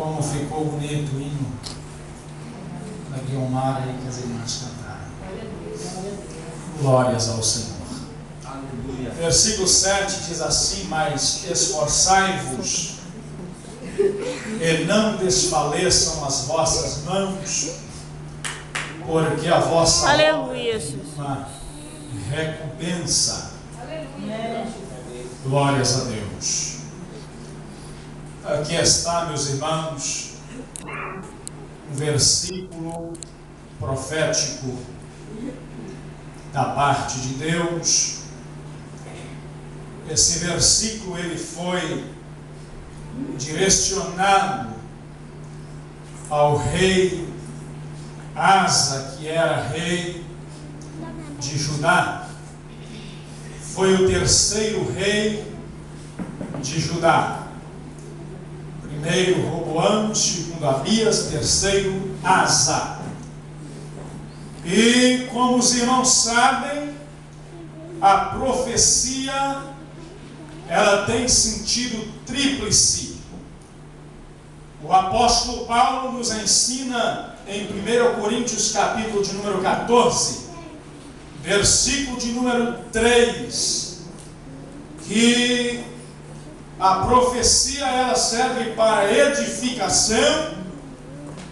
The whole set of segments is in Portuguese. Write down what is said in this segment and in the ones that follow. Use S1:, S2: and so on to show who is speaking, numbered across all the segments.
S1: Como ficou bonito o hino da Guilmar aí que as irmãs cantaram. Glórias ao Senhor. Aleluia. Versículo 7 diz assim: mas esforçai-vos e não desfaleçam as vossas mãos, porque a vossa
S2: Aleluia,
S1: obra tem uma recompensa. Aleluia. Glórias a Deus. Aqui está, meus irmãos, um versículo profético da parte de Deus. Esse versículo ele foi direcionado ao rei Asa, que era rei de Judá. Foi o terceiro rei de Judá. Primeiro Roboão, segundo Abias, terceiro Asa. E como os irmãos sabem, a profecia ela tem sentido tríplice. O apóstolo Paulo nos ensina em 1 Coríntios capítulo de número 14, versículo de número 3, que a profecia ela serve para edificação,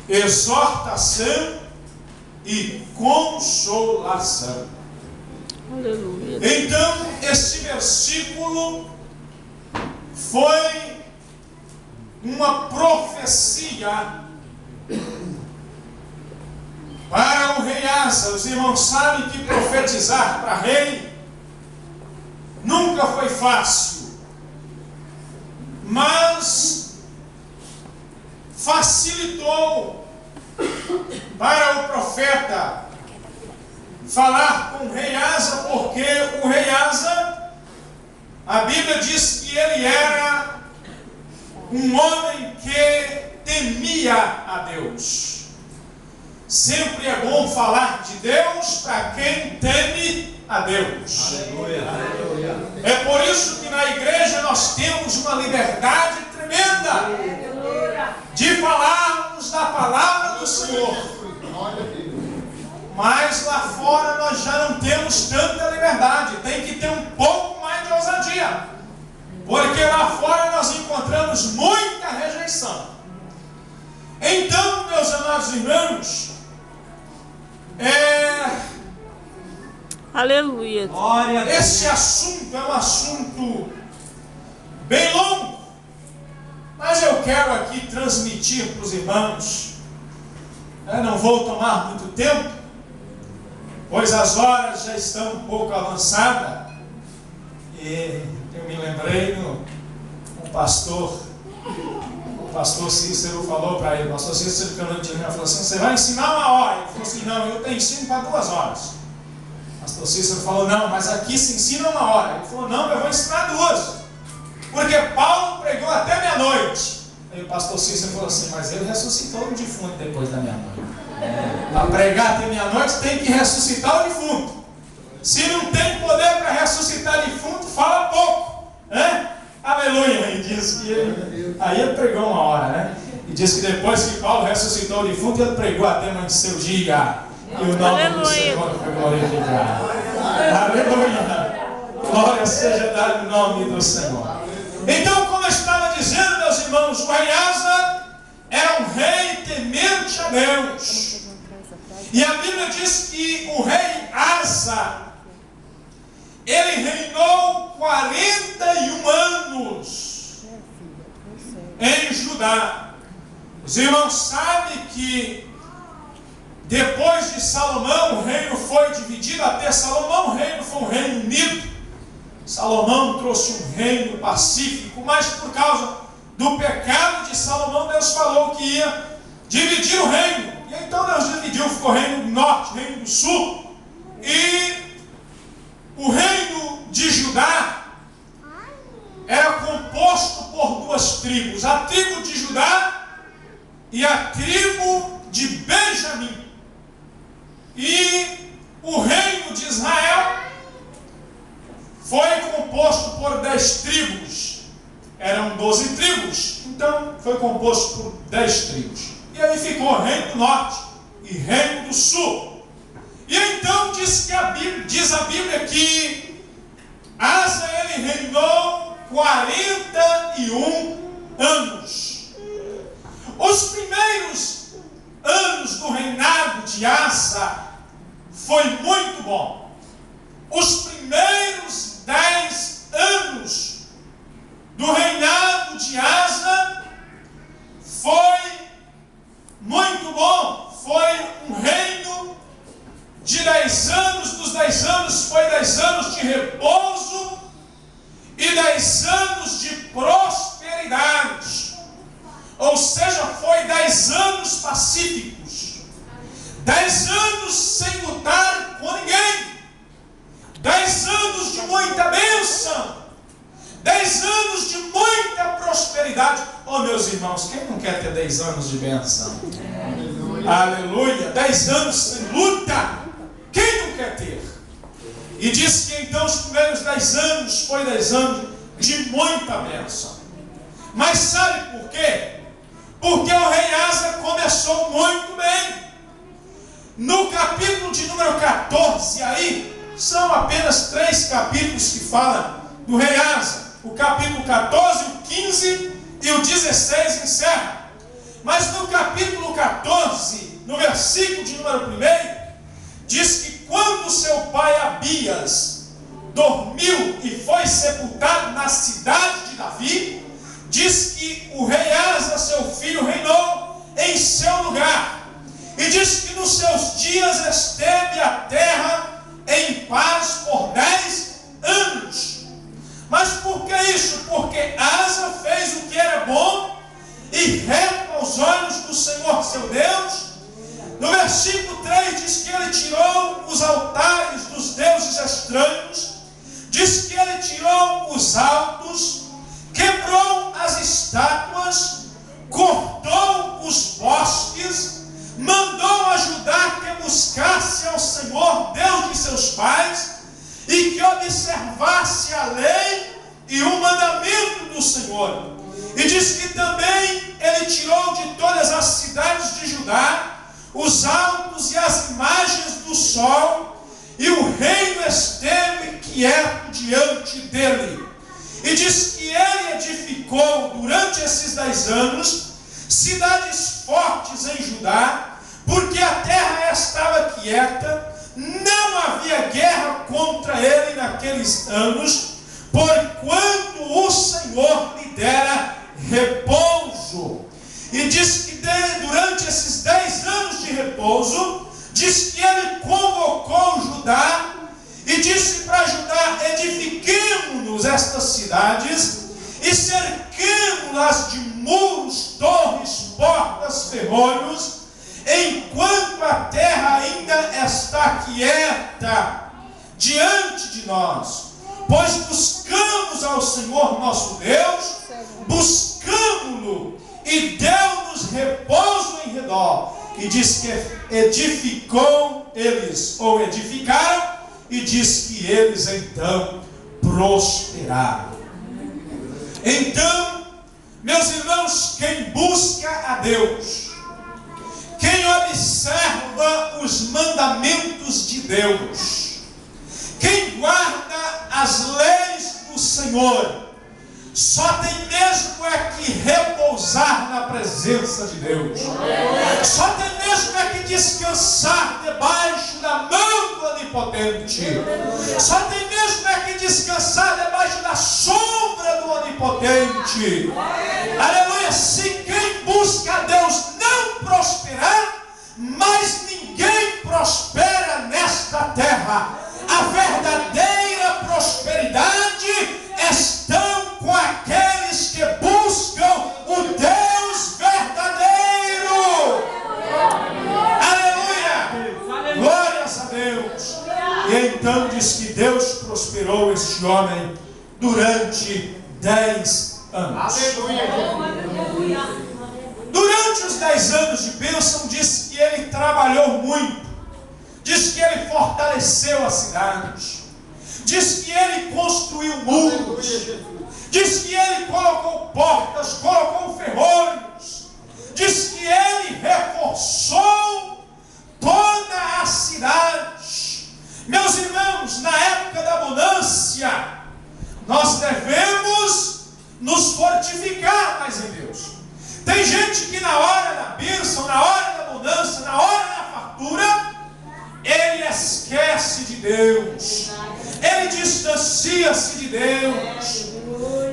S1: exortação e consolação.
S2: Aleluia.
S1: Então, este versículo foi uma profecia para o rei Asa. Os irmãos sabem que profetizar para rei nunca foi fácil, mas facilitou para o profeta falar com o rei Asa, porque o rei Asa, a Bíblia diz que ele era um homem que temia a Deus. Sempre é bom falar de Deus para quem teme a Deus. Aleluia, aleluia. É por isso que na igreja nós temos uma liberdade tremenda de falarmos da palavra do Senhor. Mas lá fora nós já não temos tanta liberdade. Tem que ter um pouco mais de ousadia, porque lá fora nós encontramos muita rejeição. Então, meus amados irmãos,
S2: Aleluia.
S1: esse assunto é um assunto bem longo, mas eu quero aqui transmitir para os irmãos. Não vou tomar muito tempo, pois as horas já estão um pouco avançadas. E eu me lembrei o pastor Cícero falou para ele, o pastor Cícero falou assim: você vai ensinar 1 hora? Ele falou assim: não, eu te ensino para 2 horas. O pastor Cícero falou: não, mas aqui se ensina 1 hora. Ele falou: não, eu vou ensinar 2, porque Paulo pregou até meia-noite. Aí o pastor Cícero falou assim: mas ele ressuscitou o defunto depois da meia-noite. Para pregar até meia-noite tem que ressuscitar o defunto. Se não tem poder para ressuscitar defunto, fala pouco, né? Aleluia. E diz que ele pregou 1 hora, né? E diz que depois que Paulo ressuscitou o defunto, ele pregou até mais de seu dia. E o nome do Senhor foi glorificado. Aleluia. Glória seja dada no nome do Senhor. Então, como eu estava dizendo, meus irmãos, o rei Asa era um rei temente a Deus. E a Bíblia diz que o rei Asa, ele reinou 41 anos em Judá. Os irmãos sabem que depois de Salomão, o reino foi dividido. Até Salomão, o reino foi um reino unido. Salomão trouxe um reino pacífico, mas por causa do pecado de Salomão, Deus falou que ia dividir o reino. E então Deus dividiu, ficou o reino do norte, o reino do sul. E o reino de Judá era composto por 2 tribos: a tribo de Judá e a tribo de Benjamim. E o reino de Israel foi composto por 10 tribos. eram 12 tribos, então foi composto por 10 tribos. E aí ficou o reino do norte e reino do sul. E então diz a Bíblia que Asa ele reinou 41 anos. Os primeiros anos do reinado de Asa foi muito bom. Os primeiros 10 anos do reinado de Asa foi muito bom. Foi um reino de 10 anos. Dos 10 anos foi 10 anos de repouso e 10 anos de prosperidade. Ou seja, foi 10 anos pacíficos, 10 anos sem lutar com ninguém, 10 anos de muita bênção, 10 anos de muita prosperidade. Oh, meus irmãos, quem não quer ter 10 anos de bênção? Aleluia! 10 anos sem luta, quem não quer ter? E diz que então os primeiros 10 anos foi 10 anos de muita bênção. Mas sabe por quê? Porque o rei Asa começou muito bem. No capítulo de número 14, aí são apenas 3 capítulos que falam do rei Asa. O capítulo 14, o 15 e o 16 encerra. Mas no capítulo 14, no versículo de número 1, diz que quando seu pai Abias dormiu e foi sepultado na cidade de Davi, diz que o rei Asa, seu filho, reinou em seu lugar. E diz que nos seus dias esteve a terra em paz por 10 anos. Mas por que isso? Porque Asa fez o que era bom e reto aos olhos do Senhor seu Deus. No versículo 3 diz que ele tirou os altares dos deuses estranhos, diz que ele tirou os altos, quebrou as estátuas, cortou os bosques, mandou a Judá que buscasse ao Senhor, Deus de seus pais, e que observasse a lei e o mandamento do Senhor. E diz que também ele tirou de todas as cidades de Judá os altos e as imagens do sol, e o reino esteve quieto diante dele. E diz que ele edificou durante esses 10 anos cidades fortes em Judá, porque a terra estava quieta, não havia guerra contra ele naqueles anos, porquanto o Senhor lhe dera repouso. E diz que durante esses 10 anos de repouso, diz que ele convocou Judá e disse para Judá: edifiquemo-nos estas cidades e cerquemo-las de muros, torres, portas, ferrolhos, enquanto a terra ainda está quieta diante de nós. Pois buscamos ao Senhor nosso Deus, buscamo-lo e deu-nos repouso em redor. E diz que edificou eles, ou edificaram, e diz que eles então prosperaram. Então, meus irmãos, quem busca a Deus, quem observa os mandamentos de Deus, quem guarda as leis do Senhor, só tem mesmo é que repousar na presença de Deus. Só tem mesmo é que descansar debaixo da mão do Onipotente. Só tem mesmo é que descansar debaixo da sombra do Onipotente. Aleluia! Se quem busca a Deus não prosperar, mas ninguém prospera nesta terra. A verdadeira prosperidade estão com aqueles que buscam o Deus verdadeiro. Aleluia! Glórias a Deus. E então diz que Deus prosperou este homem durante 10 anos. Aleluia! Durante os 10 anos de bênção, diz que ele trabalhou muito. Diz que ele fortaleceu a cidade. Diz que ele construiu muros. Diz que ele colocou frutificar mais em Deus. Tem gente que na hora da bênção, na hora da abundância, na hora da fartura, ele esquece de Deus, ele distancia-se de Deus,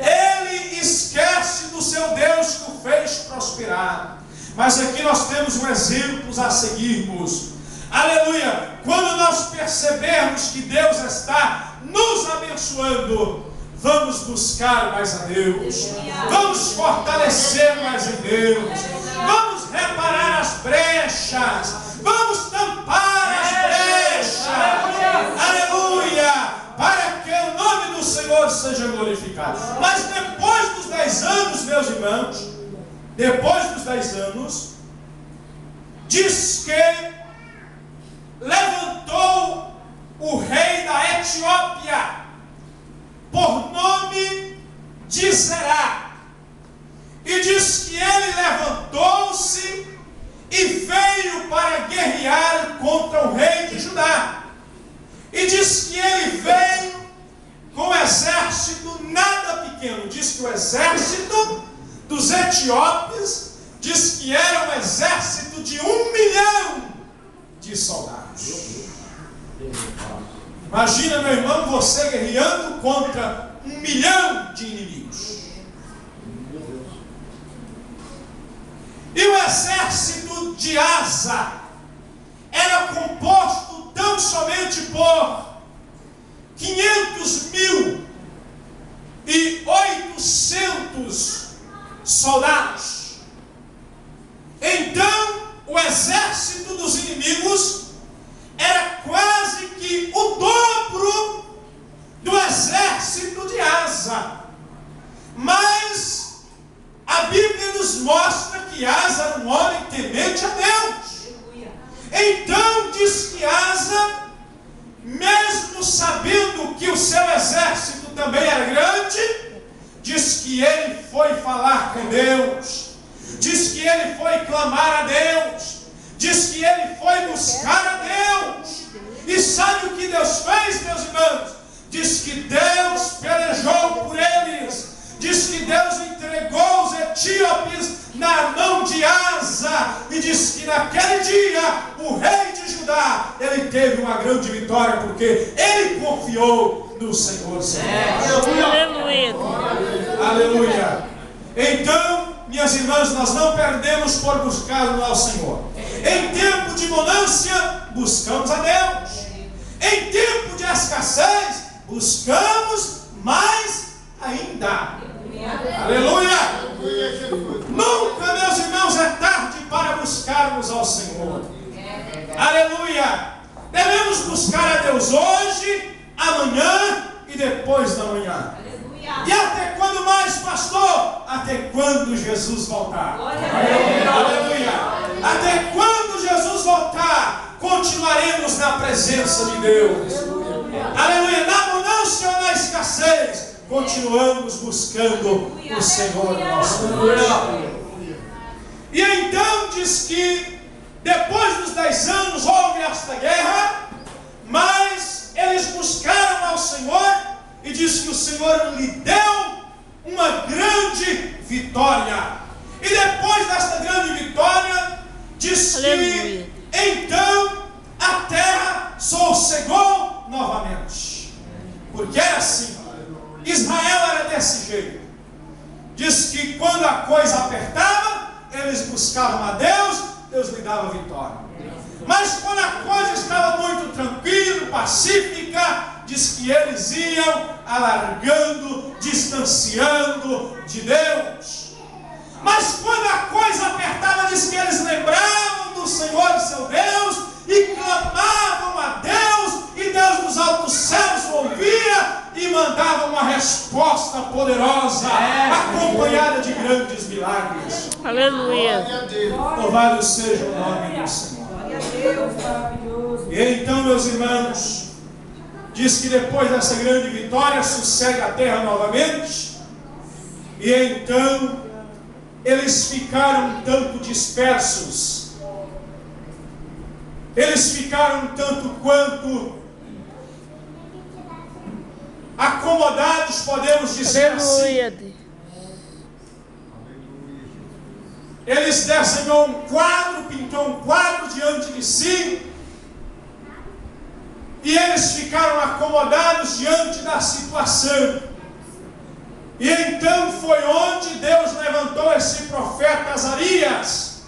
S1: ele esquece do seu Deus que o fez prosperar. Mas aqui nós temos um exemplo a seguirmos. Aleluia! Quando nós percebermos que Deus está nos abençoando, vamos buscar mais a Deus, vamos fortalecer mais em Deus, vamos reparar as brechas, vamos tampar as brechas, aleluia, para que o nome do Senhor seja glorificado. Mas depois dos 10 anos, meus irmãos, depois dos 10 anos, diz que levantou o rei da Etiópia, por nome de Zerá, e diz que ele levantou-se e veio para guerrear contra o rei de Judá, e diz que ele veio com um exército nada pequeno. Diz que o exército dos etíopes, diz que era um exército de 1 milhão de soldados. Imagina, meu irmão, você guerreando contra 1 milhão de inimigos. E o exército de Asa era composto tão somente por 500.800 soldados. Então, o exército dos inimigos era quase que o dobro do exército de Asa. Mas a Bíblia nos mostra que Asa era um homem temente a Deus. Então diz que Asa, mesmo sabendo que o seu exército também era grande, diz que ele foi falar com Deus, diz que ele foi clamar a Deus, diz que ele foi buscar a Deus. E sabe o que Deus fez, meus irmãos? Diz que Deus pelejou por eles, diz que Deus entregou os etíopes na mão de Asa, e diz que naquele dia o rei de Judá, ele teve uma grande vitória, porque ele confiou no Senhor.
S2: Aleluia.
S1: Aleluia. Então, minhas irmãs, nós não perdemos por buscar ao Senhor. Em tempo de bonança, buscamos a Deus. Em tempo de escassez, buscamos mais ainda. Aleluia. Nunca, meus irmãos, é tarde para buscarmos ao Senhor. Aleluia. Devemos buscar a Deus hoje, amanhã e depois da manhã. E até quando mais, pastor? Até quando Jesus voltar. Aleluia. Até quando Jesus voltar, continuaremos na presença de Deus. Aleluia. Na bonança ou na escassez, continuamos buscando o Senhor nosso Deus. E então diz que depois dos 10 anos houve esta guerra, mas eles buscaram ao Senhor, e diz que o Senhor lhe deu uma grande vitória. E depois desta grande vitória, diz que então a terra sossegou novamente. Porque era assim, Israel era desse jeito. Diz que quando a coisa apertava, eles buscavam a Deus, Deus lhe dava vitória. Mas quando a coisa estava muito tranquila, pacífica, diz que eles iam alargando, distanciando de Deus. Mas quando a coisa apertava, diz que eles lembravam do Senhor, seu Deus, e clamavam a Deus, e Deus dos altos céus ouvia e mandava uma resposta poderosa, acompanhada de grandes milagres.
S2: Aleluia.
S1: Louvado seja o nome do Senhor. E então, meus irmãos, diz que depois dessa grande vitória, sossega a terra novamente, e então eles ficaram um tanto dispersos, eles ficaram um tanto quanto acomodados, podemos dizer assim. Ele desenhou um quadro, pintou um quadro diante de si, e eles ficaram acomodados diante da situação. E então foi onde Deus levantou esse profeta Azarias,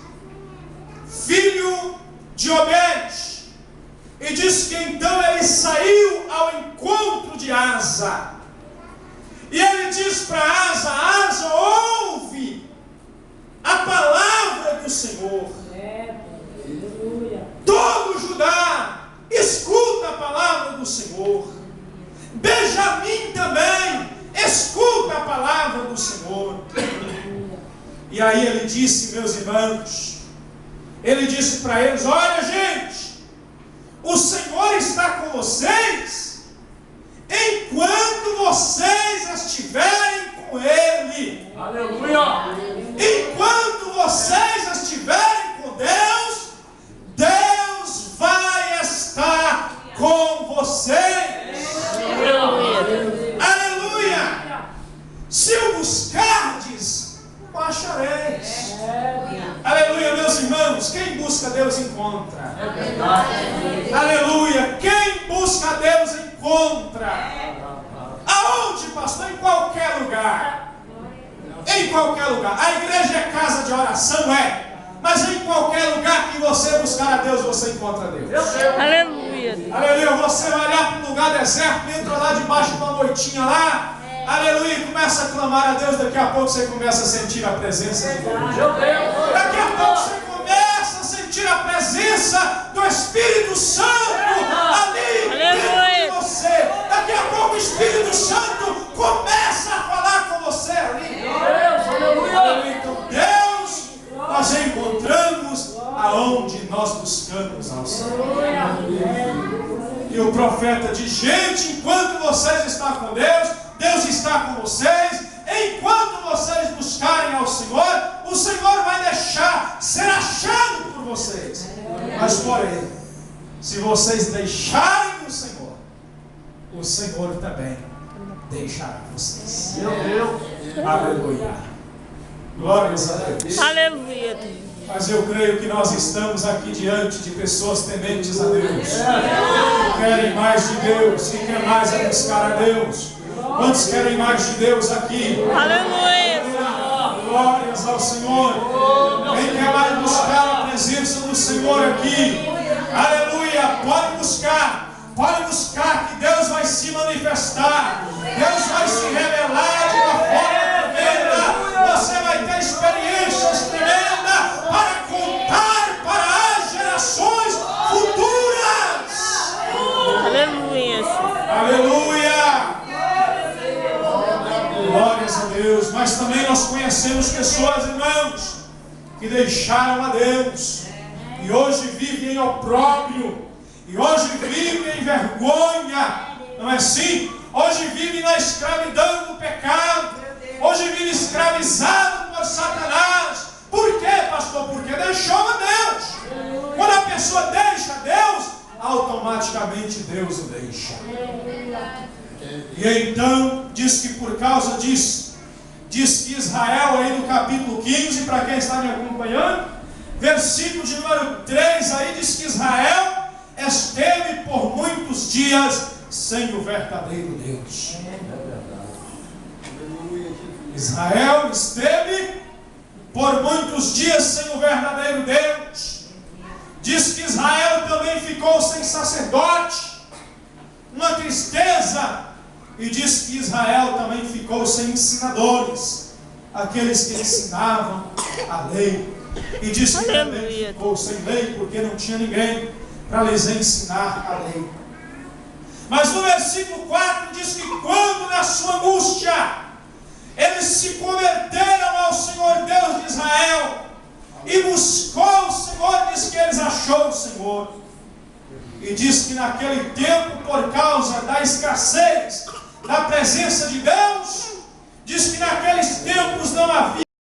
S1: filho de Obed, e diz que então ele saiu ao encontro de Asa. E ele diz para Asa: Asa, ouve a palavra do Senhor. Todo Judá, escuta a palavra do Senhor. Benjamim também, escuta a palavra do Senhor. E aí ele disse, meus irmãos, ele disse para eles: olha, gente, o Senhor está com vocês enquanto vocês estiverem com Ele.
S3: Aleluia!
S1: Enquanto vocês estiverem com Deus, Deus vai estar com vocês. Aleluia! Se o buscardes, o achareis. Aleluia, meus irmãos. Quem busca Deus encontra. Aleluia. Quem busca Deus encontra. Aonde, pastor? Em qualquer lugar. Em qualquer lugar. A igreja é casa de oração, é. Mas em qualquer lugar que você buscar a Deus, você encontra Deus.
S2: Aleluia.
S1: Aleluia. Você vai olhar para um lugar deserto, entra lá debaixo de uma moitinha lá. Aleluia, e começa a clamar a Deus. Daqui a pouco você começa a sentir a presença de Deus. Daqui a pouco você começa a sentir a presença do Espírito Santo ali dentro de você. Daqui a pouco o Espírito Santo começa a falar com você ali. Aleluia. Então Deus, nós encontramos aonde nós buscamos ao Senhor. E o profeta diz: gente, enquanto vocês estão com Deus, Deus está com vocês. Enquanto vocês buscarem ao Senhor, o Senhor vai deixar ser achado por vocês. Mas porém, se vocês deixarem o Senhor também deixará vocês.
S3: Meu Deus!
S1: Aleluia! Glórias a Deus!
S2: Aleluia.
S1: Mas eu creio que nós estamos aqui diante de pessoas tementes a Deus, que querem mais de Deus, que querem mais é buscar a Deus. Quantos querem mais de Deus aqui?
S2: Aleluia.
S1: Glórias ao Senhor. Quem quer mais buscar a presença do Senhor aqui? Aleluia. Pode buscar que Deus vai se manifestar. Deus vai se revelar de uma forma tremenda. Você vai ter experiências tremendas para contar para as gerações futuras.
S2: Aleluia.
S1: Aleluia. Glórias a Deus. Mas também nós conhecemos pessoas, irmãos, que deixaram a Deus e hoje vivem em opróbrio, e hoje vivem em vergonha, não é assim? Hoje vivem na escravidão do pecado, hoje vivem escravizados por Satanás. Por quê, pastor? Porque deixou a Deus. Quando a pessoa deixa Deus, automaticamente Deus o deixa. E então, diz que por causa disso, diz que Israel, aí no capítulo 15, para quem está me acompanhando, versículo de número 3, aí diz que Israel esteve por muitos dias sem o verdadeiro Deus. Israel esteve por muitos dias sem o verdadeiro Deus. Diz que Israel também ficou sem sacerdote, uma tristeza. E diz que Israel também ficou sem ensinadores, aqueles que ensinavam a lei. E diz que também ficou sem lei, porque não tinha ninguém para lhes ensinar a lei. Mas no versículo 4 diz que quando na sua angústia eles se converteram ao Senhor Deus de Israel e buscou o Senhor, diz que eles achou o Senhor. E diz que naquele tempo, por causa da escassez da presença de Deus, diz que naqueles tempos não havia